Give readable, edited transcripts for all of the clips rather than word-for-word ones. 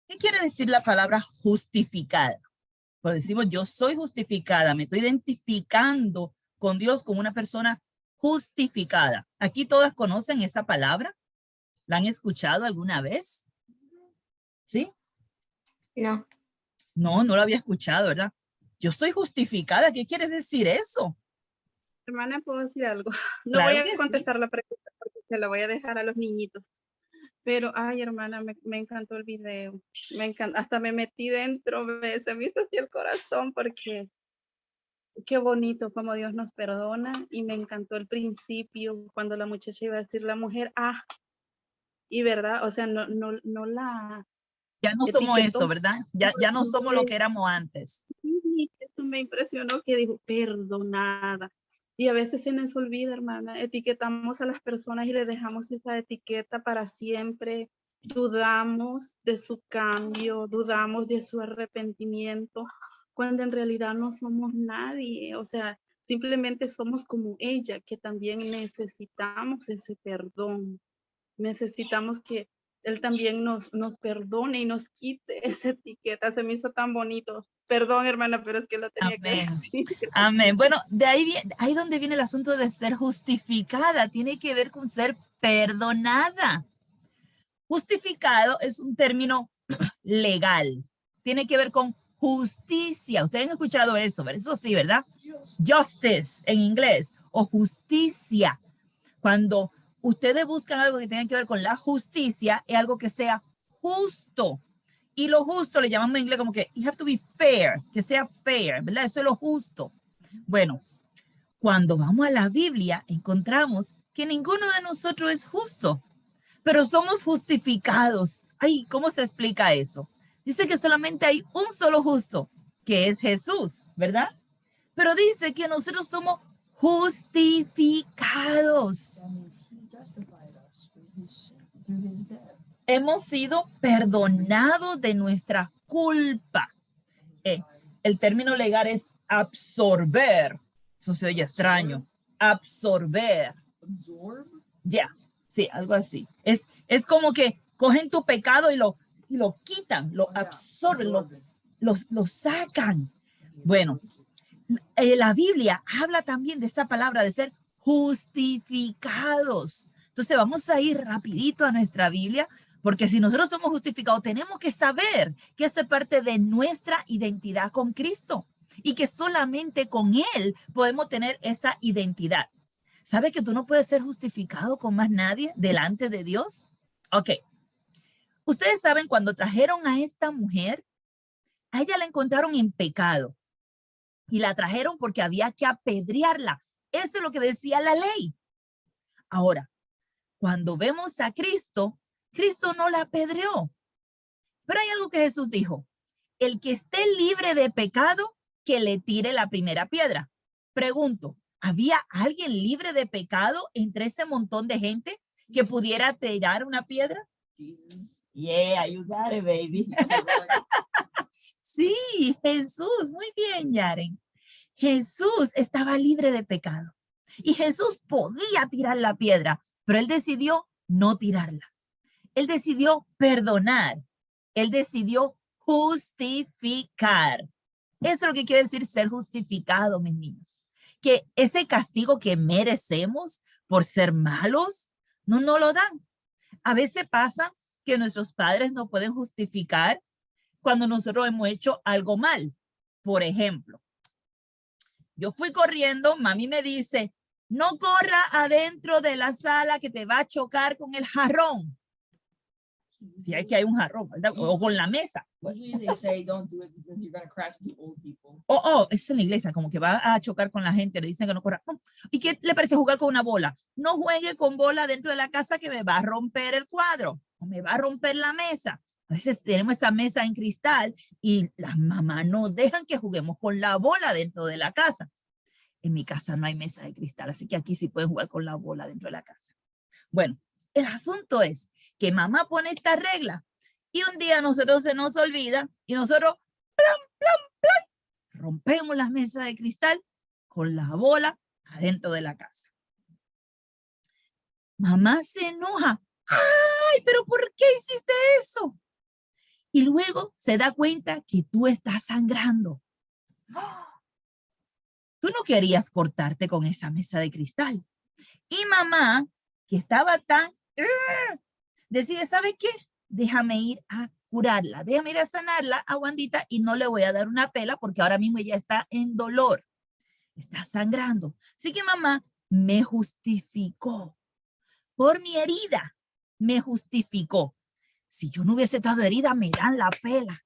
¿Qué quiere decir la palabra justificada? Pues decimos, yo soy justificada, me estoy identificando con Dios como una persona justificada. Aquí todas conocen esa palabra. ¿La han escuchado alguna vez? ¿Sí? No. No, no lo había escuchado, ¿verdad? Yo soy justificada. ¿Qué quiere decir eso? Hermana, ¿puedo decir algo? No Claro voy que a sí. contestar la pregunta porque se la voy a dejar a los niñitos. Pero, ay, hermana, me encantó el video. Me encanta, hasta me metí dentro, se me hizo así el corazón porque qué bonito como Dios nos perdona. Y me encantó el principio cuando la muchacha iba a decir la mujer, y verdad, o sea, no la Ya no somos etiquetó. eso, ¿verdad? Ya no somos lo que éramos antes. Sí, eso me impresionó que dijo, perdonada. Y a veces se nos olvida, hermana, etiquetamos a las personas y le dejamos esa etiqueta para siempre. Dudamos de su cambio, dudamos de su arrepentimiento, cuando en realidad no somos nadie. O sea, simplemente somos como ella, que también necesitamos ese perdón. Necesitamos que Él también nos perdone y nos quite esa etiqueta. Se me hizo tan bonito. Perdón, hermana, pero es que lo tenía que decir. Amén. Bueno, de ahí donde viene el asunto de ser justificada. Tiene que ver con ser perdonada. Justificado es un término legal. Tiene que ver con justicia. Ustedes han escuchado eso, ¿verdad? Eso sí, ¿verdad? Justice en inglés o justicia. Cuando ustedes buscan algo que tenga que ver con la justicia, es algo que sea justo. Y lo justo le llamamos en inglés como que you have to be fair, que sea fair, ¿verdad? Eso es lo justo. Bueno, cuando vamos a la Biblia, encontramos que ninguno de nosotros es justo, pero somos justificados. Ay, ¿cómo se explica eso? Dice que solamente hay un solo justo, que es Jesús, ¿verdad? Pero dice que nosotros somos justificados. Hemos sido perdonados de nuestra culpa. El término legal es absorber. Eso se oye extraño. Absorber. Ya, sí, algo así. Es como que cogen tu pecado y lo quitan, lo absorben, lo sacan. Bueno, la Biblia habla también de esa palabra de ser justificados. Entonces vamos a ir rapidito a nuestra Biblia, porque si nosotros somos justificados, tenemos que saber que eso es parte de nuestra identidad con Cristo y que solamente con Él podemos tener esa identidad. ¿Sabes que tú no puedes ser justificado con más nadie delante de Dios? Ok. Ustedes saben, cuando trajeron a esta mujer, a ella la encontraron en pecado. Y la trajeron porque había que apedrearla. Eso es lo que decía la ley. Ahora, cuando vemos a Cristo, Cristo no la apedreó. Pero hay algo que Jesús dijo. El que esté libre de pecado, que le tire la primera piedra. Pregunto, ¿había alguien libre de pecado entre ese montón de gente que pudiera tirar una piedra? Yeah, you got it, baby. Sí, Jesús. Muy bien, Yaren. Jesús estaba libre de pecado y Jesús podía tirar la piedra, pero él decidió no tirarla. Él decidió perdonar. Él decidió justificar. Eso es lo que quiere decir ser justificado, mis niños. Que ese castigo que merecemos por ser malos, no nos lo dan. A veces pasa que nuestros padres no pueden justificar cuando nosotros hemos hecho algo mal. Por ejemplo, yo fui corriendo, mami me dice, no corra adentro de la sala que te va a chocar con el jarrón. Si hay que hay un jarrón, ¿verdad? O con la mesa. Es en la iglesia, como que va a chocar con la gente, le dicen que no corra. ¿Y qué le parece jugar con una bola? No juegue con bola dentro de la casa que me va a romper el cuadro o me va a romper la mesa. A veces tenemos esa mesa en cristal y las mamás no dejan que juguemos con la bola dentro de la casa. En mi casa no hay mesa de cristal, así que aquí sí pueden jugar con la bola dentro de la casa. Bueno, el asunto es que mamá pone esta regla y un día nosotros se nos olvida y nosotros rompemos las mesas de cristal con la bola adentro de la casa. Mamá se enoja. ¡Ay, pero por qué hiciste eso! Y luego se da cuenta que tú estás sangrando. Tú no querías cortarte con esa mesa de cristal. Y mamá, que estaba tan, decide, ¿sabe qué? Déjame ir a curarla, déjame ir a sanarla a Wandita y no le voy a dar una pela porque ahora mismo ella está en dolor, está sangrando. Así que mamá me justificó por mi herida, me justificó. Si yo no hubiese estado herida, me dan la pela.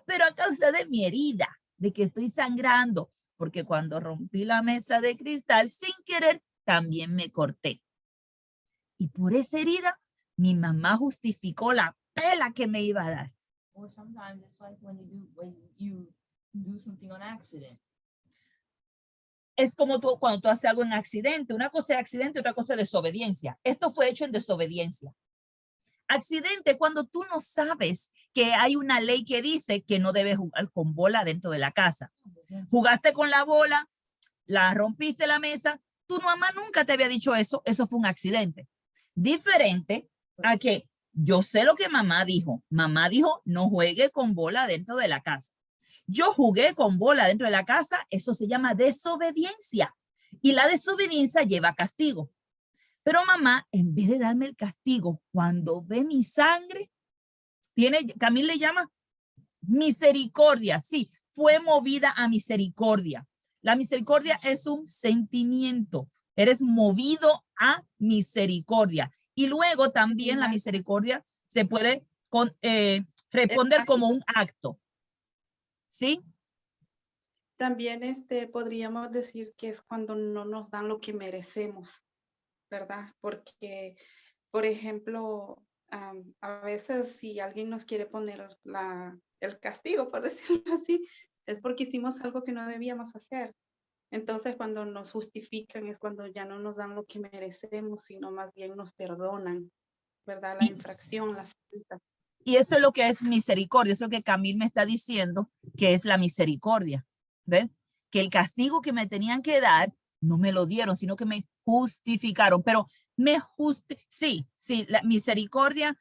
Pero a causa de mi herida, de que estoy sangrando, porque cuando rompí la mesa de cristal sin querer, también me corté. Y por esa herida, mi mamá justificó la pela que me iba a dar. Or sometimes it's like when you do something on accident. Es como tú, cuando tú haces algo en accidente. Una cosa es accidente, otra cosa es desobediencia. Esto fue hecho en desobediencia. Accidente cuando tú no sabes que hay una ley que dice que no debes jugar con bola dentro de la casa. Jugaste con la bola, la rompiste la mesa. Tu mamá nunca te había dicho eso. Eso fue un accidente. Diferente a que yo sé lo que mamá dijo. Mamá dijo, no juegue con bola dentro de la casa. Yo jugué con bola dentro de la casa. Eso se llama desobediencia. Y la desobediencia lleva castigo. Pero mamá, en vez de darme el castigo, cuando ve mi sangre, Camila le llama misericordia. Sí, fue movida a misericordia. La misericordia es un sentimiento. Eres movido a misericordia. Y luego también la misericordia se puede responder como un acto. ¿Sí? También podríamos decir que es cuando no nos dan lo que merecemos, ¿verdad? Porque, por ejemplo, a veces si alguien nos quiere poner el castigo, por decirlo así, es porque hicimos algo que no debíamos hacer. Entonces, cuando nos justifican es cuando ya no nos dan lo que merecemos, sino más bien nos perdonan, ¿verdad? La infracción, la falta. Y eso es lo que es misericordia, eso es lo que Camil me está diciendo, que es la misericordia. ¿Ven? Que el castigo que me tenían que dar no me lo dieron, sino que me justificaron. Pero sí, la misericordia,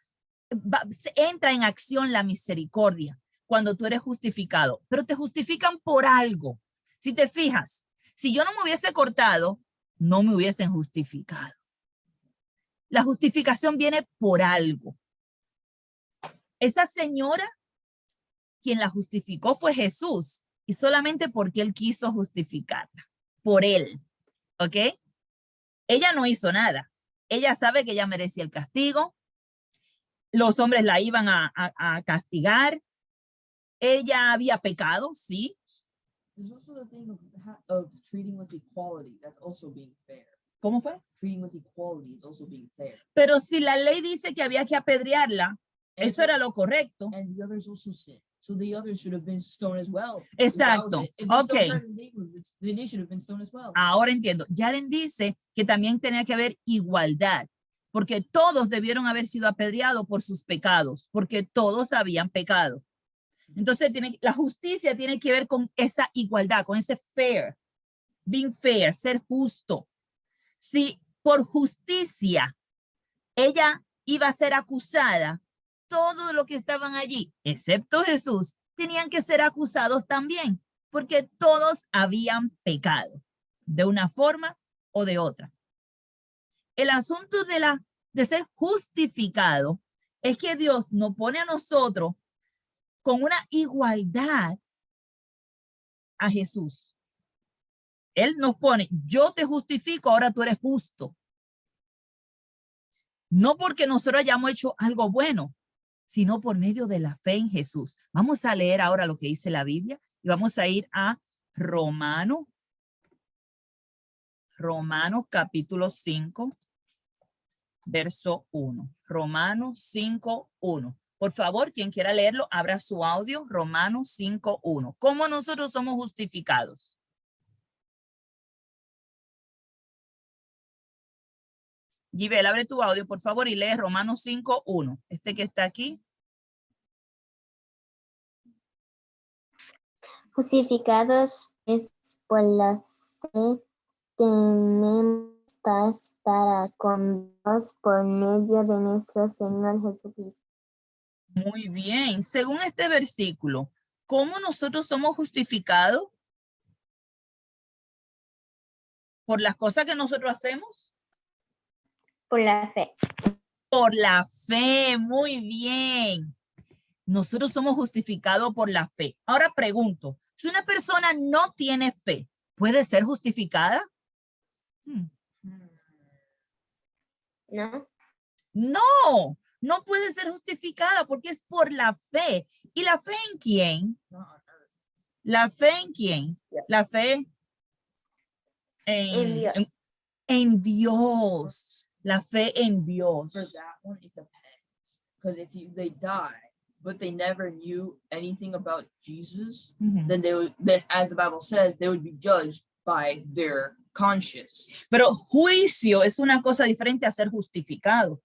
entra en acción la misericordia cuando tú eres justificado, pero te justifican por algo. Si te fijas, si yo no me hubiese cortado, no me hubiesen justificado. La justificación viene por algo. Esa señora, quien la justificó fue Jesús, y solamente porque él quiso justificarla, por él, ¿ok? Ella no hizo nada. Ella sabe que ella merecía el castigo. Los hombres la iban a castigar. Ella había pecado, sí. There's also the thing of treating with equality. That's also being fair. ¿Cómo fue? Treating with equality is also being fair. Pero si la ley dice que había que apedrearla, eso era lo correcto. And the others also sin. So the others should have been stoned as well. Exacto. Okay. Then they should have been stoned as well. Ahora entiendo. Yaren dice que también tenía que haber igualdad, porque todos debieron haber sido apedreados por sus pecados, porque todos habían pecado. Entonces, la justicia tiene que ver con esa igualdad, con ese fair, being fair, ser justo. Si por justicia ella iba a ser acusada, todos los que estaban allí, excepto Jesús, tenían que ser acusados también, porque todos habían pecado, de una forma o de otra. El asunto de ser justificado es que Dios nos pone a nosotros con una igualdad a Jesús. Él nos pone, yo te justifico, ahora tú eres justo. No porque nosotros hayamos hecho algo bueno, sino por medio de la fe en Jesús. Vamos a leer ahora lo que dice la Biblia y vamos a ir a Romanos capítulo 5, verso 1. Romanos 5, 1. Por favor, quien quiera leerlo, abra su audio. Romanos 5, 1. ¿Cómo nosotros somos justificados? Gibel, abre tu audio, por favor, y lee Romanos 5, 1. Este que está aquí. Justificados pues por la fe, tenemos paz para con Dios por medio de nuestro Señor Jesucristo. Muy bien. Según este versículo, ¿cómo nosotros somos justificados? ¿Por las cosas que nosotros hacemos? Por la fe. Por la fe. Muy bien. Nosotros somos justificados por la fe. Ahora pregunto, si una persona no tiene fe, ¿puede ser justificada? ¿No? No, no puede ser justificada porque es por la fe. ¿Y la fe en quién? ¿La fe en quién? La fe En Dios. en Dios. La fe en Dios. For that one, it depends. Because if they die, but they never knew anything about Jesus, Ujú. then as the Bible says, they would be judged by their conscience. Pero juicio es una cosa diferente a ser justificado.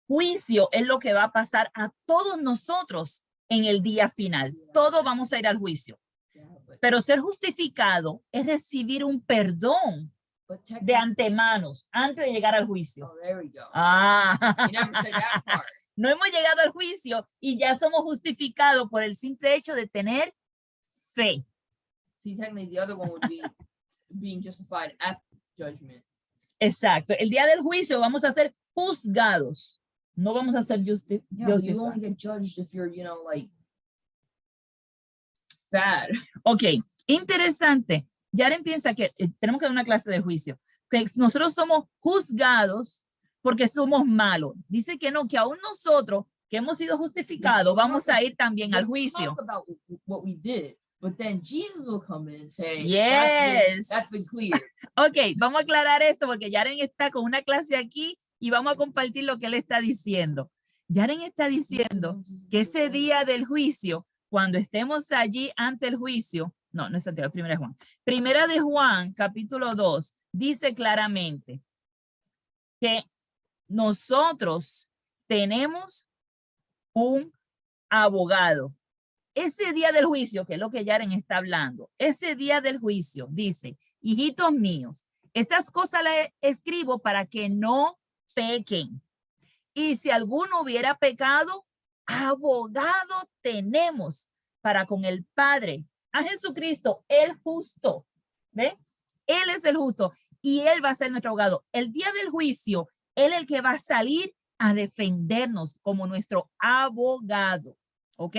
Juicio es lo que va a pasar a todos nosotros en el día final. Todos vamos a ir al juicio. Yeah, Pero ser justificado es recibir un perdón but de technically, antemano antes de llegar al juicio. oh, there we go. Ah, You never said that part. no hemos llegado al juicio y ya somos justificados por el simple hecho de tener fe. See, technically, the other one would be being justified at judgment. Exacto. El día del juicio vamos a ser juzgados. No vamos a ser Yeah, but you justificados. only get judged if you're, like bad. Ok, interesante. Yaren piensa que tenemos que dar una clase de juicio. Que nosotros somos juzgados porque somos malos. Dice que no, que aún nosotros que hemos sido justificados vamos a ir también al We'll juicio. talk about what we did, but then Jesus will come in and say, Yes. that's been cleared. Ok, vamos a aclarar esto porque Yaren está con una clase aquí y vamos a compartir lo que él está diciendo. Yaren está diciendo que ese día del juicio, cuando estemos allí ante el juicio, no es Santiago, Primera de Juan. Primera de Juan, capítulo 2, dice claramente que nosotros tenemos un abogado. Ese día del juicio, que es lo que Yaren está hablando, ese día del juicio dice, hijitos míos, estas cosas las escribo para que no pequen. Y si alguno hubiera pecado, abogado tenemos para con el Padre, a Jesucristo, el justo. ¿Ve? Él es el justo y él va a ser nuestro abogado. El día del juicio, él es el que va a salir a defendernos como nuestro abogado. ¿Ok?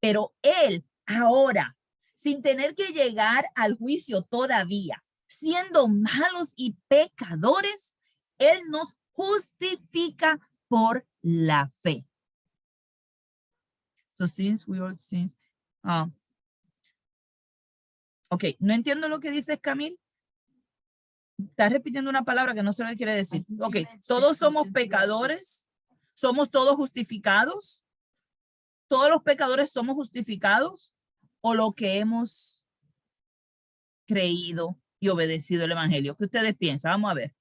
Pero él ahora, sin tener que llegar al juicio todavía, siendo malos y pecadores, él nos justifica por la fe. So since we are since, ok, no entiendo lo que dices, Camil. Estás repitiendo una palabra que no sé lo que quiere decir. Ok, todos somos pecadores, somos todos justificados. ¿Todos los pecadores somos justificados o lo que hemos creído y obedecido el evangelio? ¿Qué ustedes piensan? Vamos a ver.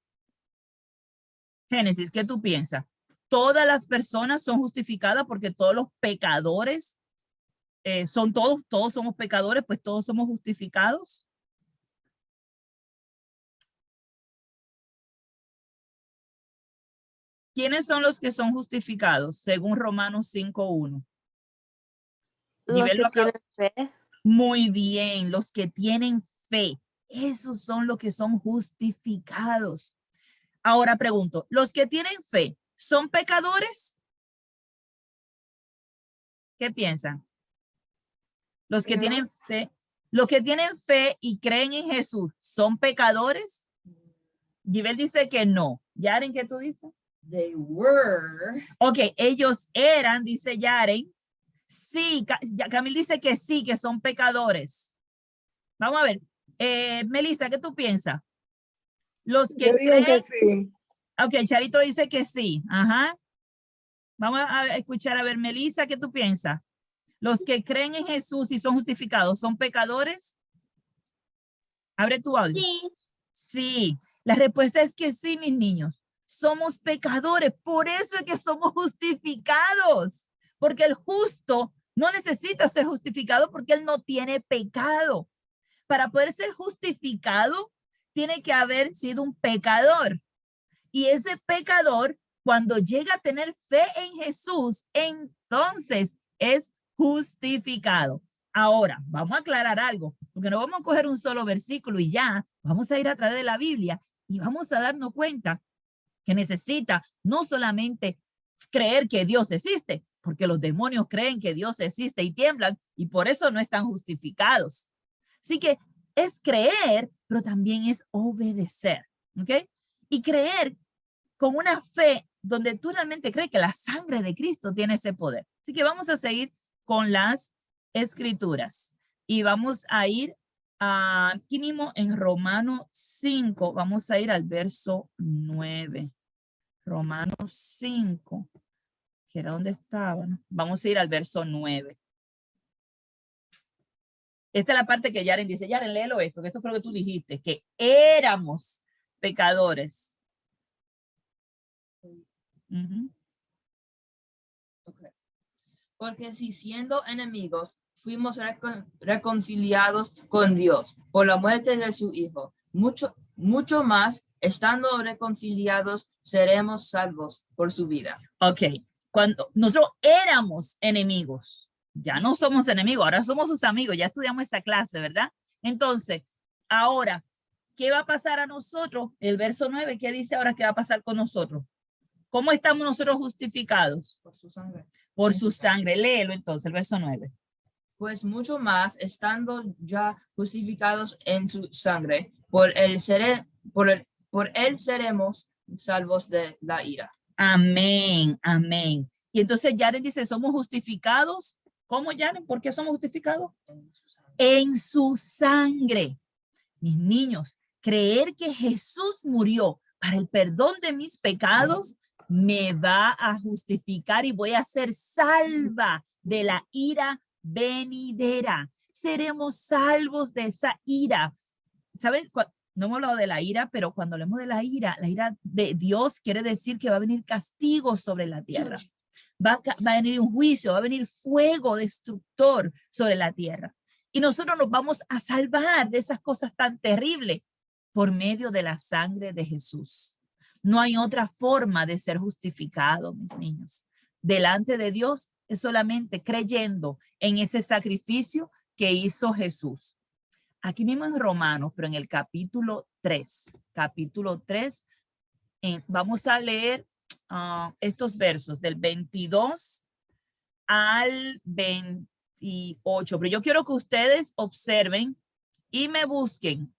Génesis, ¿qué tú piensas? ¿Todas las personas son justificadas porque todos los pecadores todos somos pecadores, pues todos somos justificados? ¿Quiénes son los que son justificados según Romanos 5:1? Los que tienen fe. Muy bien, los que tienen fe. Esos son los que son justificados. Ahora pregunto, ¿los que tienen fe son pecadores? ¿Qué piensan? Los que tienen fe y creen en Jesús, ¿son pecadores? Givel dice que no. Yaren, ¿qué tú dices? They were. Ok, ellos eran, dice Yaren. Sí, Camil dice que sí, que son pecadores. Vamos a ver. Melissa, ¿qué tú piensas? Los que Yo digo creen... que sí. Ok, Charito dice que sí. Ajá. Vamos a escuchar a ver, Melissa, ¿qué tú piensas? Los que creen en Jesús y son justificados, ¿son pecadores? Abre tu audio. Sí. Sí. La respuesta es que sí, mis niños. Somos pecadores. Por eso es que somos justificados. Porque el justo no necesita ser justificado porque él no tiene pecado. Para poder ser justificado, tiene que haber sido un pecador. Y ese pecador Cuando llega a tener fe en Jesús, entonces es justificado. Ahora, vamos a aclarar algo, porque no vamos a coger un solo versículo y ya, vamos a ir a través de la Biblia y vamos a darnos cuenta que necesita no solamente creer que Dios existe, porque los demonios creen que Dios existe y tiemblan y por eso no están justificados. Así que es creer, pero también es obedecer, ¿ok? Y creer con una fe donde tú realmente crees que la sangre de Cristo tiene ese poder. Así que vamos a seguir con las escrituras y vamos a ir aquí mismo en Romanos 5, vamos a ir al verso 9. Romanos 5, que era donde estaba, ¿no? Vamos a ir al verso 9. Esta es la parte que Yaren dice, Yaren, léelo esto, que esto fue lo que tú dijiste, que éramos pecadores. Okay. Porque si siendo enemigos fuimos reconciliados con Dios por la muerte de su Hijo, mucho más, estando reconciliados, seremos salvos por su vida. Ok, cuando nosotros éramos enemigos, ya no somos enemigos, ahora somos sus amigos, ya estudiamos esta clase, ¿verdad? Entonces, ahora, ¿qué va a pasar a nosotros? El verso 9, ¿qué dice ahora que va a pasar con nosotros? ¿Cómo estamos nosotros justificados? Por su sangre. Por su sangre. Léelo entonces, el verso 9. Pues mucho más, estando ya justificados en su sangre, por él seremos salvos de la ira. Amén, amén. Y entonces Yaren dice, somos justificados. ¿Cómo, Yaren? ¿Por qué somos justificados? En su sangre. Mis niños, creer que Jesús murió para el perdón de mis pecados me va a justificar y voy a ser salva de la ira venidera. Seremos salvos de esa ira. ¿Saben? No hemos hablado de la ira, pero cuando hablamos de la ira de Dios quiere decir que va a venir castigo sobre la tierra. Va a venir un juicio, va a venir fuego destructor sobre la tierra. Y nosotros nos vamos a salvar de esas cosas tan terribles por medio de la sangre de Jesús. No hay otra forma de ser justificado, mis niños. Delante de Dios es solamente creyendo en ese sacrificio que hizo Jesús. Aquí mismo en Romanos, pero en el capítulo 3, vamos a leer estos versos del 22 al 28. Pero yo quiero que ustedes observen y me busquen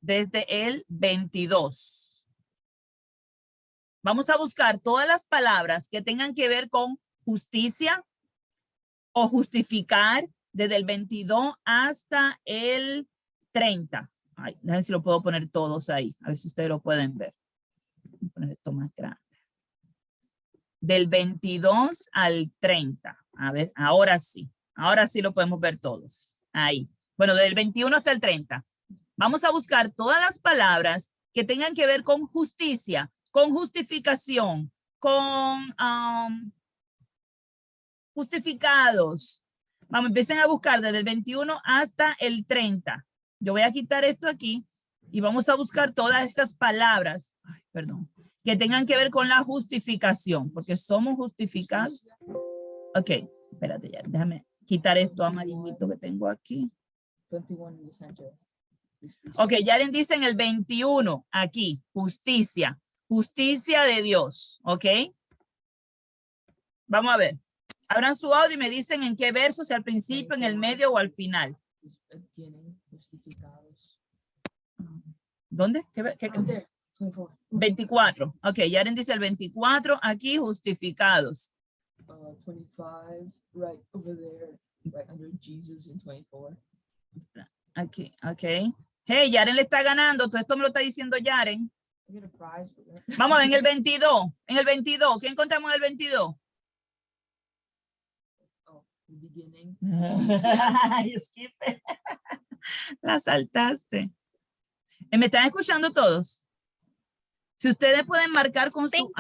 desde el 22. Vamos a buscar todas las palabras que tengan que ver con justicia o justificar desde el 22 hasta el 30. Ay, déjenme ver si lo puedo poner todos ahí. A ver si ustedes lo pueden ver. Voy a poner esto más grande. Del 22 al 30. A ver, ahora sí. Ahora sí lo podemos ver todos. Ahí. Bueno, del 21 hasta el 30. Vamos a buscar todas las palabras que tengan que ver con justicia, con justificación, con justificados. Vamos, empiecen a buscar desde el 21 hasta el 30. Yo voy a quitar esto aquí y vamos a buscar todas estas palabras, que tengan que ver con la justificación, porque somos justificados. Ok, espérate ya, déjame quitar esto amarillito que tengo aquí. 21 in the center. Ok, Yaren dice en el 21, aquí, justicia, justicia de Dios, ok. Vamos a ver. Abran su audio y me dicen en qué verso, si al principio, en el medio o al final. ¿Dónde? ¿Qué? 24. Ok, Yaren dice el 24, aquí justificados. 25, right over there, right under Jesus in 24. Aquí, ok. Hey, Yaren le está ganando, todo esto me lo está diciendo Yaren. Vamos a ver en el 22, ¿qué encontramos en el 22? Beginning. La saltaste. ¿Me están escuchando todos? Si ustedes pueden marcar con su...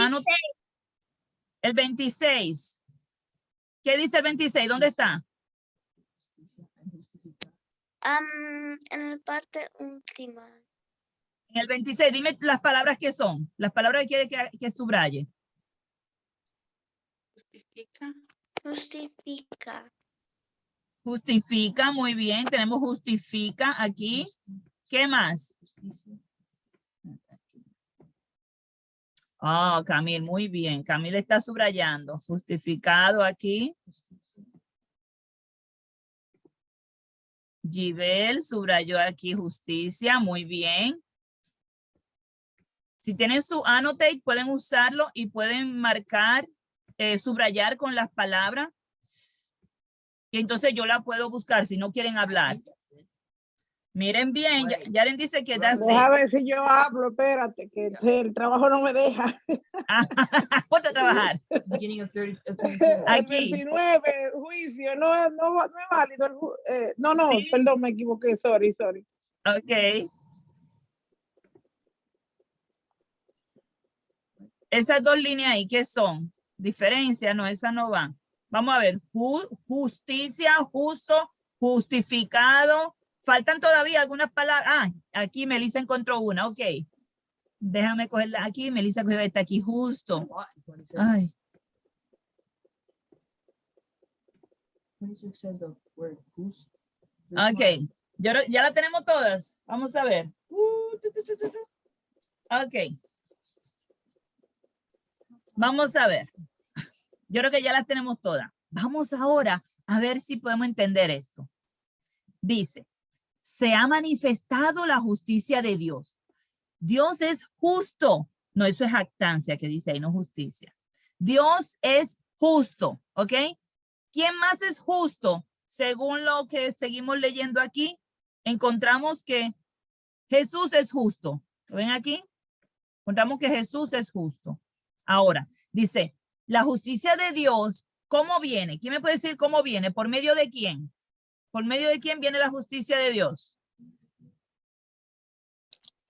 el 26. ¿Qué dice el 26? ¿Dónde está? En la parte última. En el 26, dime las palabras que son. Las palabras que quiere que subraye. Justifica. Justifica. Justifica, muy bien. Tenemos justifica aquí. ¿Qué más? Oh, Camil, muy bien. Camil está subrayando. Justificado aquí. Gibel subrayó aquí justicia. Muy bien. Si tienen su annotate, pueden usarlo y pueden marcar, subrayar con las palabras. Y entonces yo la puedo buscar si no quieren hablar. Miren bien, Yaren dice que da Deja ver si yo hablo, espérate, que el trabajo no me deja. Ponte a trabajar. Beginning of 30, of 22. El Aquí. 29, juicio, no es válido. No, Sí. perdón, me equivoqué, sorry. Ok. Esas dos líneas ahí, ¿qué son? Diferencia, no, esas no van. Vamos a ver, justicia, justo, justificado. Faltan todavía algunas palabras. Ah, aquí Melissa encontró una, ok. Déjame cogerla aquí, Melissa cogió esta aquí, justo. Ay, 26 says the word boost. ok. Ya la tenemos todas. Vamos a ver. Ok. Vamos a ver. Yo creo que ya las tenemos todas. Vamos ahora a ver si podemos entender esto. Dice, se ha manifestado la justicia de Dios. Dios es justo. No, eso es jactancia que dice ahí, no justicia. Dios es justo, ¿ok? ¿Quién más es justo? Según lo que seguimos leyendo aquí, encontramos que Jesús es justo. ¿Lo ven aquí? Encontramos que Jesús es justo. Ahora, dice, la justicia de Dios, ¿cómo viene? ¿Quién me puede decir cómo viene? ¿Por medio de quién? ¿Por medio de quién viene la justicia de Dios?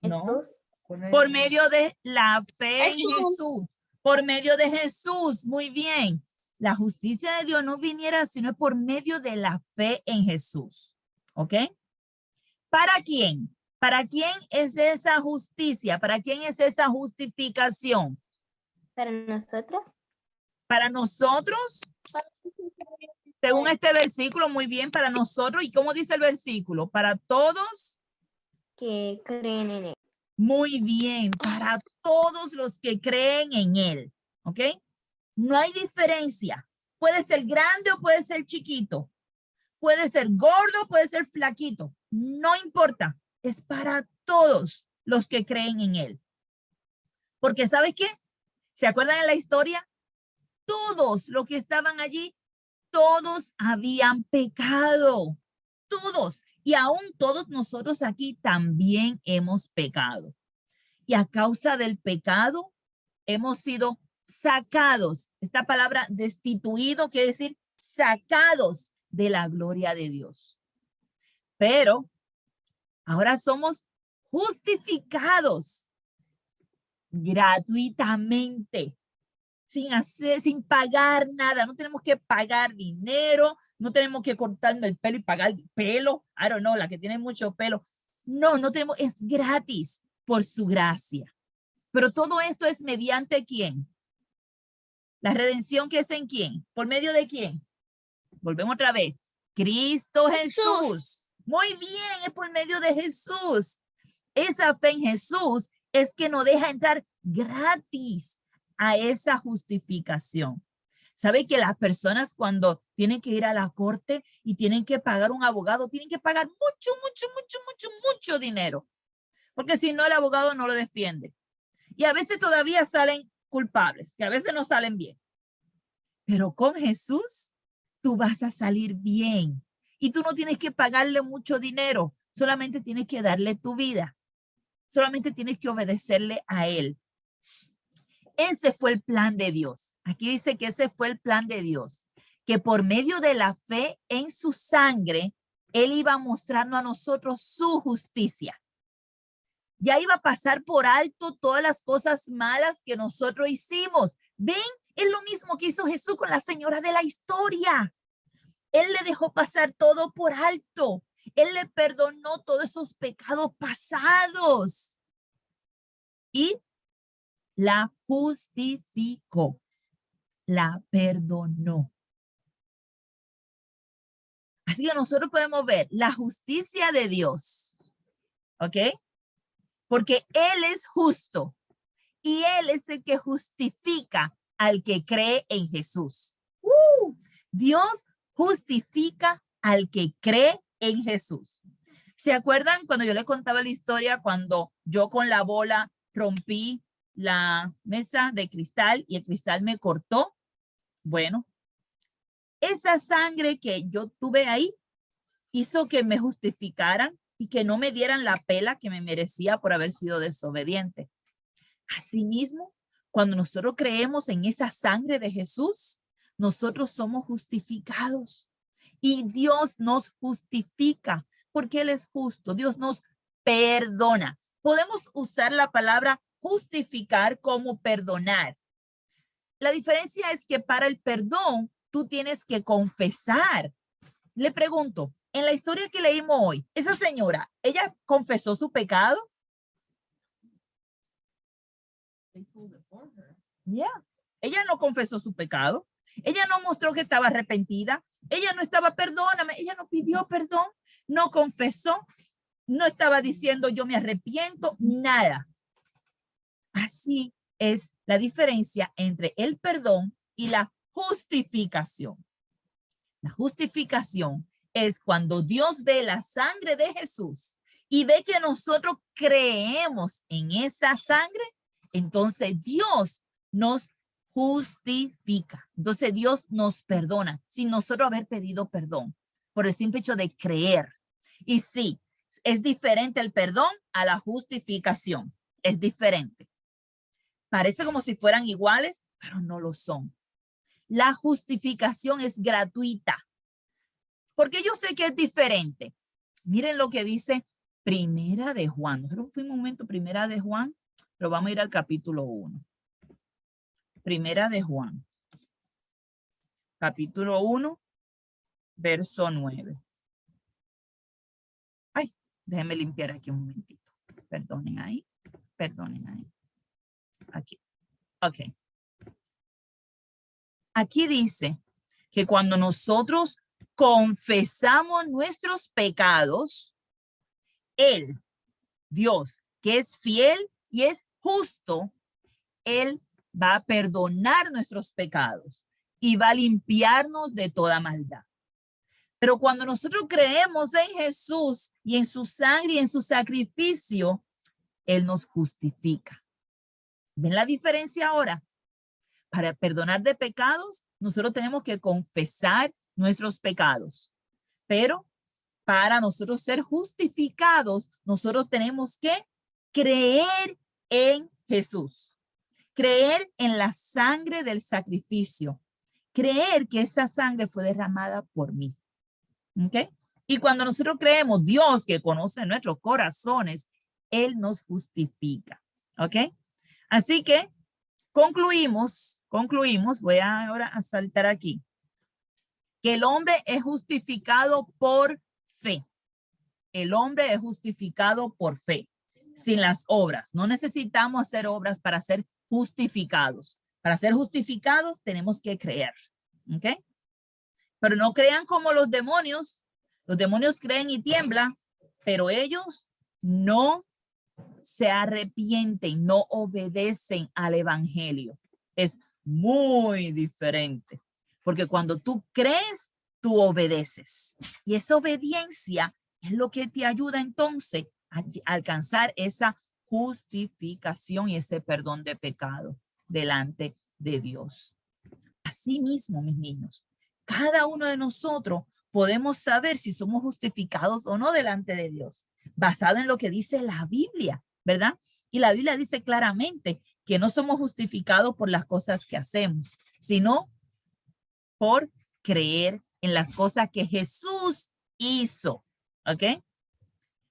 No. Jesús. Por medio de la fe en Jesús. Por medio de Jesús. Muy bien. La justicia de Dios no viniera sino por medio de la fe en Jesús. ¿Ok? ¿Para quién? ¿Para quién es esa justicia? ¿Para quién es esa justificación? Para nosotros. Para nosotros, según este versículo, muy bien, para nosotros. ¿Y cómo dice el versículo? Para todos. Que creen en él. Muy bien, para todos los que creen en él. ¿Ok? No hay diferencia. Puede ser grande o puede ser chiquito. Puede ser gordo, puede ser flaquito. No importa. Es para todos los que creen en él. Porque ¿sabe qué? ¿Se acuerdan de la historia? Todos los que estaban allí, todos habían pecado. Todos. Y aún todos nosotros aquí también hemos pecado. Y a causa del pecado, hemos sido sacados. Esta palabra destituido quiere decir sacados de la gloria de Dios. Pero ahora somos justificados gratuitamente, sin pagar nada. No tenemos que pagar dinero, no tenemos que cortarme el pelo y pagar pelo. I don't know, la que tiene mucho pelo. No tenemos, es gratis por su gracia. Pero todo esto es mediante ¿quién? La redención que es en ¿quién? ¿Por medio de quién? Volvemos otra vez. Cristo Jesús. Muy bien, es por medio de Jesús. Esa fe en Jesús es que nos deja entrar gratis a esa justificación. ¿Sabe que las personas cuando tienen que ir a la corte y tienen que pagar un abogado, tienen que pagar mucho dinero? Porque si no, el abogado no lo defiende. Y a veces todavía salen culpables, que a veces no salen bien. Pero con Jesús, tú vas a salir bien. Y tú no tienes que pagarle mucho dinero, solamente tienes que darle tu vida. Solamente tienes que obedecerle a Él. Ese fue el plan de Dios. Aquí dice que ese fue el plan de Dios. Que por medio de la fe en su sangre, Él iba a mostrarnos a nosotros su justicia. Ya iba a pasar por alto todas las cosas malas que nosotros hicimos. ¿Ven? Es lo mismo que hizo Jesús con la señora de la historia. Él le dejó pasar todo por alto. Él le perdonó todos esos pecados pasados. y la justificó, la perdonó. Así que nosotros podemos ver la justicia de Dios, ¿ok? Porque Él es justo y Él es el que justifica al que cree en Jesús. Dios justifica al que cree en Jesús. ¿Se acuerdan cuando yo les contaba la historia cuando yo con la bola rompí la mesa de cristal y el cristal me cortó? Bueno, esa sangre que yo tuve ahí hizo que me justificaran y que no me dieran la pela que me merecía por haber sido desobediente. Asimismo, cuando nosotros creemos en esa sangre de Jesús, nosotros somos justificados y Dios nos justifica porque Él es justo. Dios nos perdona. Podemos usar la palabra justificar como perdonar. La diferencia es que para el perdón, tú tienes que confesar. Le pregunto, en la historia que leímos hoy, esa señora, ¿ella confesó su pecado? Ella no confesó su pecado. Ella no mostró que estaba arrepentida. Ella no estaba, perdóname. Ella no pidió perdón, no confesó, no estaba diciendo yo me arrepiento, nada. Así es la diferencia entre el perdón y la justificación. La justificación es cuando Dios ve la sangre de Jesús y ve que nosotros creemos en esa sangre, entonces Dios nos justifica. Entonces Dios nos perdona sin nosotros haber pedido perdón por el simple hecho de creer. Y sí, es diferente el perdón a la justificación. Es diferente. Parece como si fueran iguales, pero no lo son. La justificación es gratuita. Porque yo sé que es diferente. Miren lo que dice Primera de Juan. Nosotros fuimos un momento Primera de Juan, pero vamos a ir al capítulo 1. Primera de Juan. Capítulo 1, verso 9. Ay, déjenme limpiar aquí un momentito. Perdonen ahí. Perdonen ahí. Aquí. Ok. Aquí dice que cuando nosotros confesamos nuestros pecados, Él, Dios, que es fiel y es justo, Él va a perdonar nuestros pecados y va a limpiarnos de toda maldad. Pero cuando nosotros creemos en Jesús y en su sangre y en su sacrificio, Él nos justifica. ¿Ven la diferencia ahora? Para perdonar de pecados, nosotros tenemos que confesar nuestros pecados. Pero para nosotros ser justificados, nosotros tenemos que creer en Jesús. Creer en la sangre del sacrificio. Creer que esa sangre fue derramada por mí. ¿Ok? Y cuando nosotros creemos, Dios que conoce nuestros corazones, Él nos justifica. ¿Ok? Así que concluimos, voy ahora a saltar aquí, que el hombre es justificado por fe. El hombre es justificado por fe, sin las obras. No necesitamos hacer obras para ser justificados. Para ser justificados tenemos que creer. ¿Ok? Pero no crean como los demonios. Los demonios creen y tiemblan, pero ellos no se arrepienten, no obedecen al evangelio. Es muy diferente, porque cuando tú crees, tú obedeces. Y esa obediencia es lo que te ayuda entonces a alcanzar esa justificación y ese perdón de pecado delante de Dios. Asimismo, mis niños, cada uno de nosotros podemos saber si somos justificados o no delante de Dios, basado en lo que dice la Biblia, ¿verdad? Y la Biblia dice claramente que no somos justificados por las cosas que hacemos, sino por creer en las cosas que Jesús hizo, ¿ok?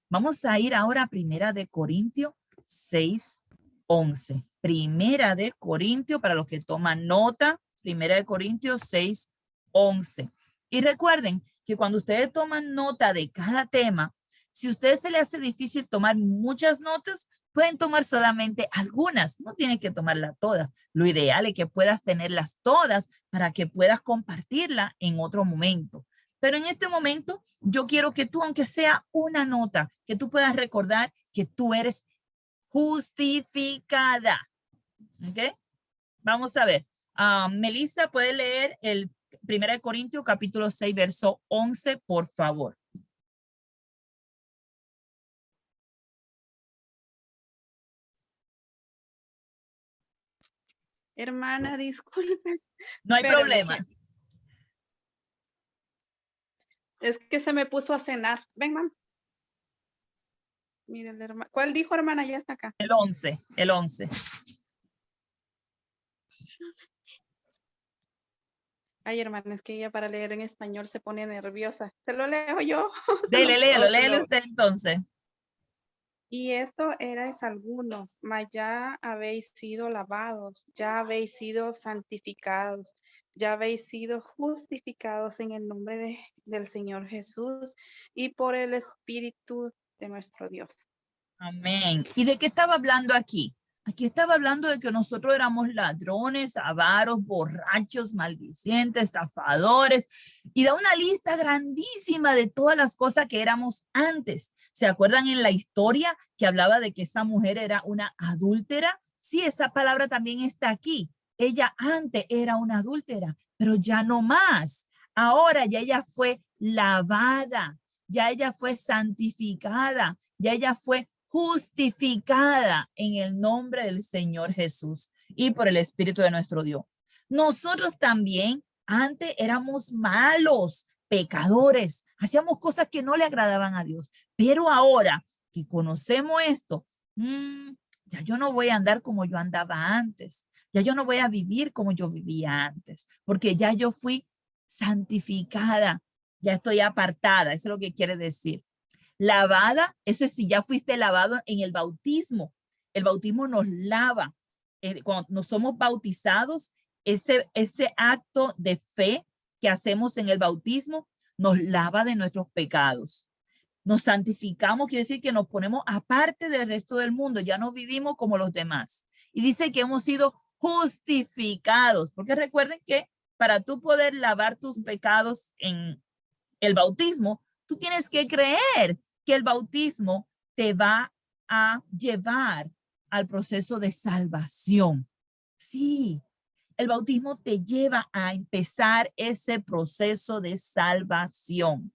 Vamos a ir ahora a Primera de Corintios 6:11. Primera de Corintios, para los que toman nota, Primera de Corintios 6:11. Y recuerden que cuando ustedes toman nota de cada tema, si a ustedes se les hace difícil tomar muchas notas, Pueden tomar solamente algunas, no tienes que tomarlas todas. Lo ideal es que puedas tenerlas todas para que puedas compartirla en otro momento. Pero en este momento yo quiero que tú, aunque sea una nota, que tú puedas recordar que tú eres justificada. ¿Ok? Vamos a ver. Melissa, ¿puede leer el 1 Corintios capítulo 6, verso 11, por favor? Hermana, disculpe. No hay Espérame, problema. Es que se me puso a cenar. Ven, mamá. Miren, hermana. ¿Cuál dijo, hermana? Ya está acá. El 11, el 11. Ay, hermana, es que ella para leer en español se pone nerviosa. ¿Se lo leo yo? Dele, léelo usted entonces. Y esto erais algunos, mas ya habéis sido lavados, ya habéis sido santificados, ya habéis sido justificados en el nombre del Señor Jesús y por el Espíritu de nuestro Dios. Amén. ¿Y de qué estaba hablando aquí? Aquí estaba hablando de que nosotros éramos ladrones, avaros, borrachos, maldicientes, estafadores, y da una lista grandísima de todas las cosas que éramos antes. ¿Se acuerdan en la historia que hablaba de que esa mujer era una adúltera? Sí, esa palabra también está aquí. Ella antes era una adúltera, pero ya no más. Ahora ya ella fue lavada, ya ella fue santificada, ya ella fue justificada en el nombre del Señor Jesús y por el Espíritu de nuestro Dios. Nosotros también antes éramos malos, pecadores, hacíamos cosas que no le agradaban a Dios, pero ahora que conocemos esto, ya yo no voy a andar como yo andaba antes, ya yo no voy a vivir como yo vivía antes, porque ya yo fui santificada, ya estoy apartada, eso es lo que quiere decir. Lavada, eso es si ya fuiste lavado en el bautismo. El bautismo nos lava. Cuando nos somos bautizados, ese acto de fe que hacemos en el bautismo nos lava de nuestros pecados. Nos santificamos, quiere decir que nos ponemos aparte del resto del mundo, ya no vivimos como los demás. Y dice que hemos sido justificados, porque recuerden que para tú poder lavar tus pecados en el bautismo, tú tienes que creer que el bautismo te va a llevar al proceso de salvación. Sí, el bautismo te lleva a empezar ese proceso de salvación.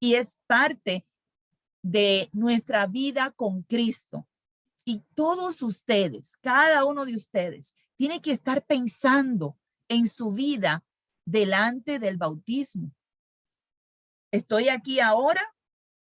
Y es parte de nuestra vida con Cristo. Y todos ustedes, cada uno de ustedes, tiene que estar pensando en su vida delante del bautismo. Estoy aquí ahora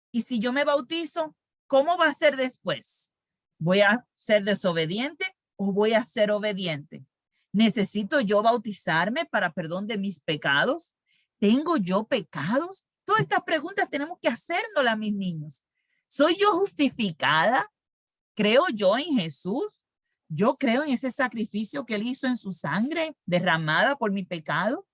y si yo me bautizo, ¿cómo va a ser después? ¿Voy a ser desobediente o voy a ser obediente? ¿Necesito yo bautizarme para perdón de mis pecados? ¿Tengo yo pecados? Todas estas preguntas tenemos que hacérnoslas, mis niños. ¿Soy yo justificada? ¿Creo yo en Jesús? ¿Yo creo en ese sacrificio que él hizo en su sangre derramada por mi pecado?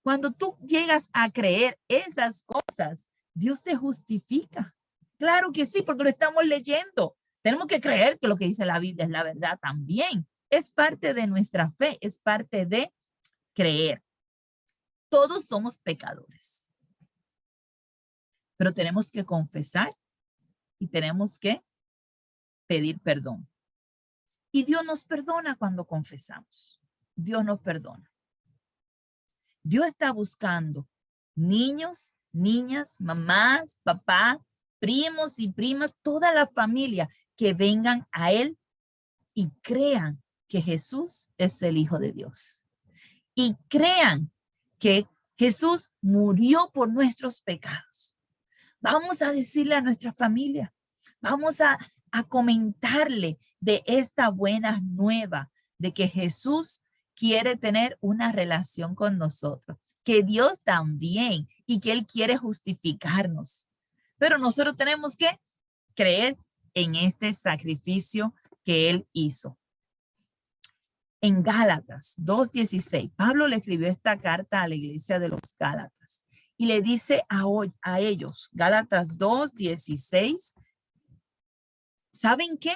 Cuando tú llegas a creer esas cosas, Dios te justifica. Claro que sí, porque lo estamos leyendo. Tenemos que creer que lo que dice la Biblia es la verdad también. Es parte de nuestra fe, es parte de creer. Todos somos pecadores. Pero tenemos que confesar y tenemos que pedir perdón. Y Dios nos perdona cuando confesamos. Dios nos perdona. Dios está buscando niños, niñas, mamás, papás, primos y primas, toda la familia que vengan a Él y crean que Jesús es el Hijo de Dios. Y crean que Jesús murió por nuestros pecados. Vamos a decirle a nuestra familia, vamos a comentarle de esta buena nueva, de que Jesús quiere tener una relación con nosotros, que Dios también, y que Él quiere justificarnos. Pero nosotros tenemos que creer en este sacrificio que Él hizo. En Gálatas 2:16, Pablo le escribió esta carta a la iglesia de los Gálatas y le dice a ellos, Gálatas 2:16, ¿saben qué?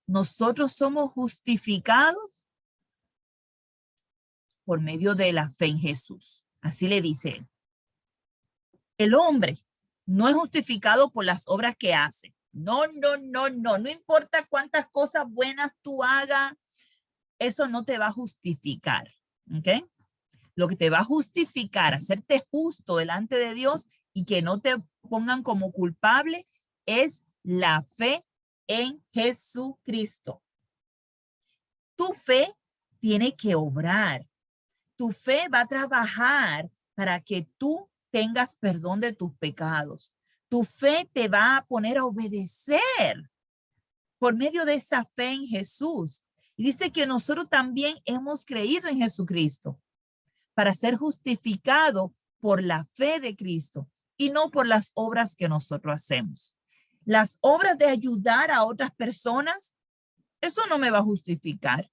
nosotros somos justificados por medio de la fe en Jesús. Así le dice él. El hombre no es justificado por las obras que hace. No importa cuántas cosas buenas tú hagas, eso no te va a justificar. ¿Ok? Lo que te va a justificar, hacerte justo delante de Dios y que no te pongan como culpable, es la fe en Jesucristo. Tu fe tiene que obrar. Tu fe va a trabajar para que tú tengas perdón de tus pecados. Tu fe te va a poner a obedecer por medio de esa fe en Jesús. Y dice que nosotros también hemos creído en Jesucristo para ser justificado por la fe de Cristo y no por las obras que nosotros hacemos. Las obras de ayudar a otras personas, eso no me va a justificar.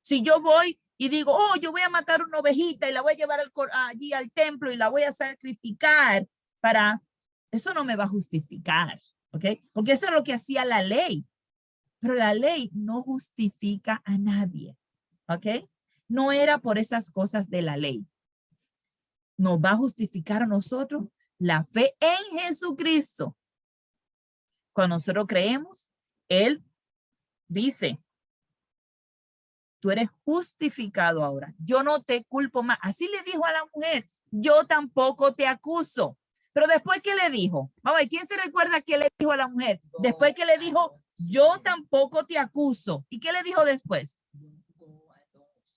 Si yo voy y digo, oh, yo voy a matar una ovejita y la voy a llevar allí al templo y la voy a sacrificar eso no me va a justificar, ¿ok? Porque eso es lo que hacía la ley. Pero la ley no justifica a nadie, ¿ok? No era por esas cosas de la ley. Nos va a justificar a nosotros la fe en Jesucristo. Cuando nosotros creemos, Él dice, tú eres justificado ahora. Yo no te culpo más. Así le dijo a la mujer, yo tampoco te acuso. Pero después, ¿qué le dijo? Vamos a ver, ¿quién se recuerda qué le dijo a la mujer? Después que le dijo, yo tampoco te acuso. ¿Y qué le dijo después?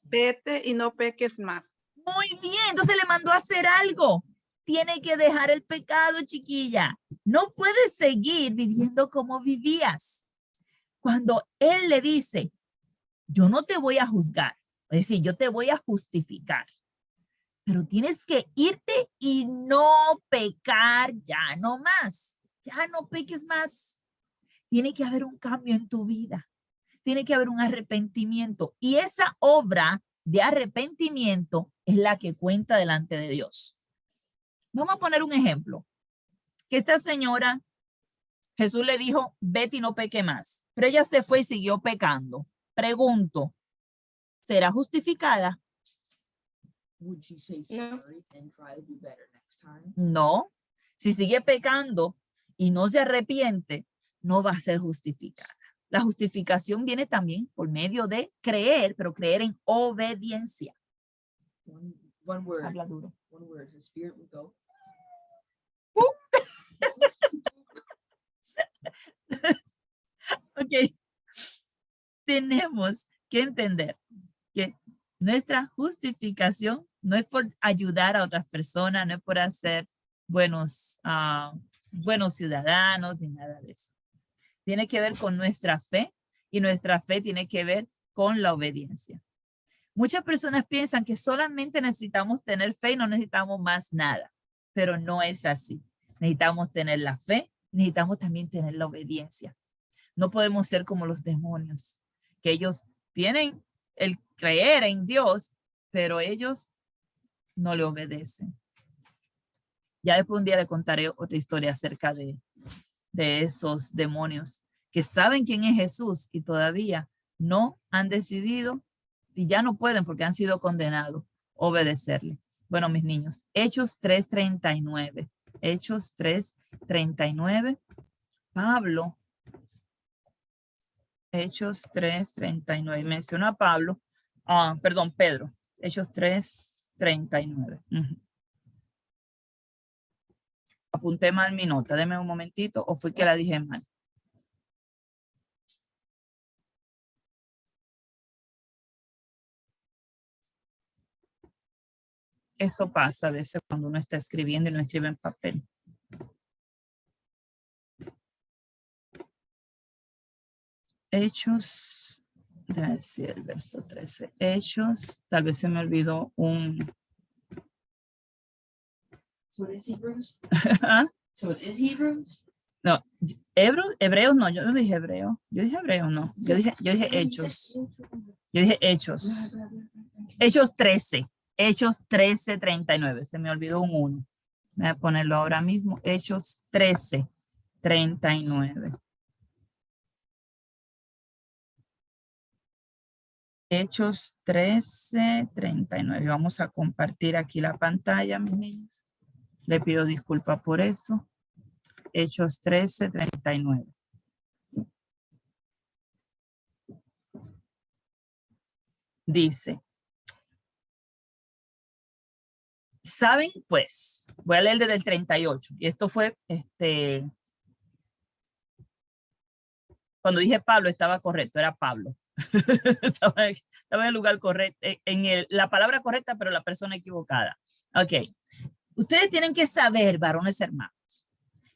Vete y no peques más. Muy bien, entonces le mandó a hacer algo. Tiene que dejar el pecado, chiquilla. No puedes seguir viviendo como vivías. Cuando él le dice, yo no te voy a juzgar, es decir, yo te voy a justificar, pero tienes que irte y no pecar ya no más. Ya no peques más. Tiene que haber un cambio en tu vida. Tiene que haber un arrepentimiento. Y esa obra de arrepentimiento es la que cuenta delante de Dios. Vamos a poner un ejemplo. Que esta señora, Jesús le dijo, vete y no peque más. Pero ella se fue y siguió pecando. Pregunto, ¿será justificada? Would she say sorry and try to do better next time? No. Si sigue pecando y no se arrepiente, no va a ser justificada. La justificación viene también por medio de creer, pero creer en obediencia. One word. Habla duro. One word. His spirit would go. Ok. Tenemos que entender que nuestra justificación no es por ayudar a otras personas, no es por hacer buenos ciudadanos ni nada de eso. Tiene que ver con nuestra fe y nuestra fe tiene que ver con la obediencia. Muchas personas piensan que solamente necesitamos tener fe y no necesitamos más nada, pero no es así. Necesitamos tener la fe, necesitamos también tener la obediencia. No podemos ser como los demonios, que ellos tienen el creer en Dios, pero ellos no le obedecen. Ya después un día le contaré otra historia acerca de esos demonios que saben quién es Jesús y todavía no han decidido y ya no pueden porque han sido condenados obedecerle. Bueno, mis niños, Hechos 3:39. Hechos 3:39. Pablo, Hechos 3:39. Menciona a Pablo, Pedro. Hechos 3:39. Apunté mal mi nota. Deme un momentito o fue que la dije mal. Eso pasa a veces cuando uno está escribiendo y no escribe en papel. Hechos, déjame decir el verso 13. Hechos, tal vez se me olvidó un... So it is Hebrews? ¿Ah? So it is Hebrews? No, hebreos no, yo no dije hebreo. Yo dije hebreo, no. Yo dije hechos. Yo dije hechos. Hechos 13. Hechos 13:39. Se me olvidó un 1. Voy a ponerlo ahora mismo. Hechos 13:39. Hechos 13:39. Vamos a compartir aquí la pantalla, mis niños. Le pido disculpas por eso. Hechos 13:39. Dice, ¿saben? Pues, voy a leer desde el 38. Y esto fue, cuando dije Pablo, estaba correcto, era Pablo. estaba en el lugar correcto, la palabra correcta, pero la persona equivocada. Ok. Ustedes tienen que saber, varones hermanos,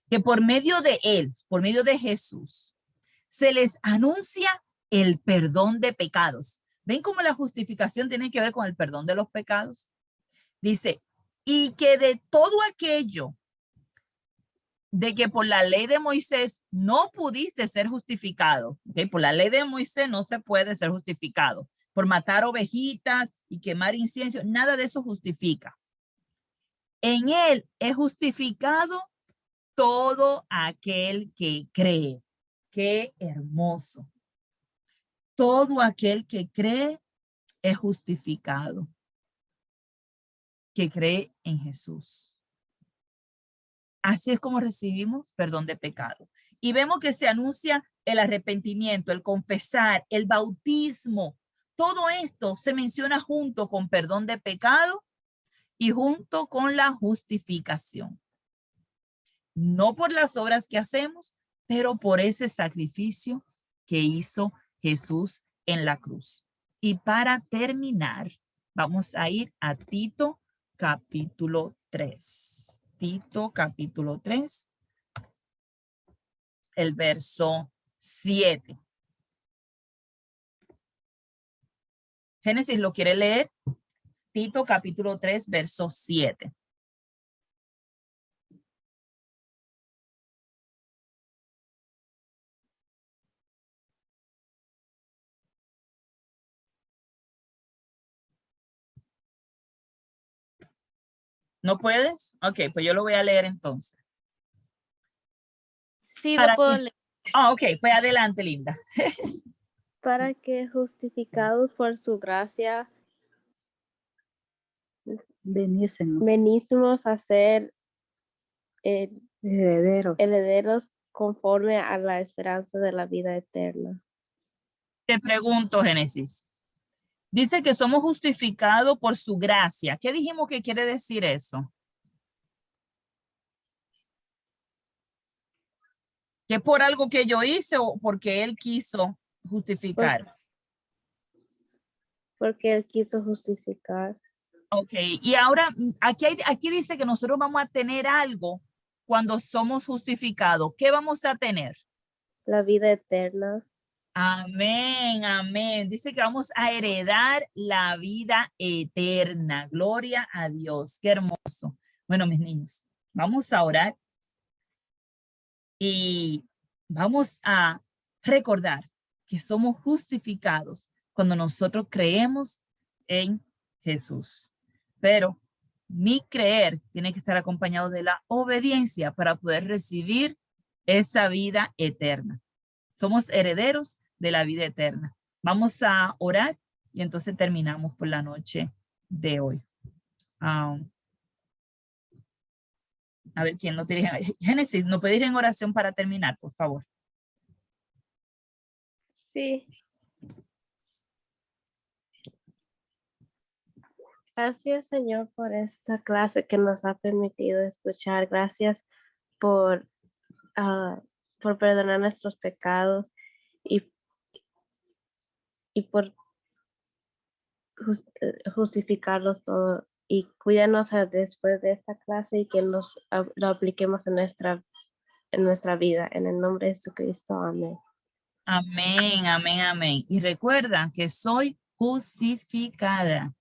que por medio de él, por medio de Jesús, se les anuncia el perdón de pecados. ¿Ven cómo la justificación tiene que ver con el perdón de los pecados? Dice, y que de todo aquello de que por la ley de Moisés no pudiste ser justificado, ¿okay? Por la ley de Moisés no se puede ser justificado. Por matar ovejitas y quemar incienso, nada de eso justifica. En él es justificado todo aquel que cree. Qué hermoso. Todo aquel que cree es justificado. Que cree en Jesús. Así es como recibimos perdón de pecado. Y vemos que se anuncia el arrepentimiento, el confesar, el bautismo. Todo esto se menciona junto con perdón de pecado y junto con la justificación. No por las obras que hacemos, pero por ese sacrificio que hizo Jesús en la cruz. Y para terminar, vamos a ir a Tito capítulo 3. Tito capítulo 3, el verso 7. Génesis, ¿lo quiere leer? Tito capítulo 3, verso 7. ¿No puedes? Ok, pues yo lo voy a leer entonces. Sí, lo puedo leer. Ok, pues adelante, linda. Para que justificados por su gracia venimos a ser herederos conforme a la esperanza de la vida eterna. Te pregunto, Génesis. Dice que somos justificados por su gracia. ¿Qué dijimos que quiere decir eso? ¿Que por algo que yo hice o porque él quiso justificar? Porque él quiso justificar. Ok, y ahora aquí dice que nosotros vamos a tener algo cuando somos justificados. ¿Qué vamos a tener? La vida eterna. Amén, amén. Dice que vamos a heredar la vida eterna. Gloria a Dios. Qué hermoso. Bueno, mis niños, vamos a orar y vamos a recordar que somos justificados cuando nosotros creemos en Jesús. Pero mi creer tiene que estar acompañado de la obediencia para poder recibir esa vida eterna. Somos herederos de la vida eterna. Vamos a orar y entonces terminamos por la noche de hoy. A ver quién lo dirige. Génesis, ¿no puede ir en oración para terminar, por favor? Sí. Gracias, Señor, por esta clase que nos ha permitido escuchar. Gracias por perdonar nuestros pecados y por justificarlos todos. Y cuídanos después de esta clase y que lo apliquemos en nuestra vida. En el nombre de Jesucristo. Amén. Amén, amén, amén. Y recuerda que soy justificada.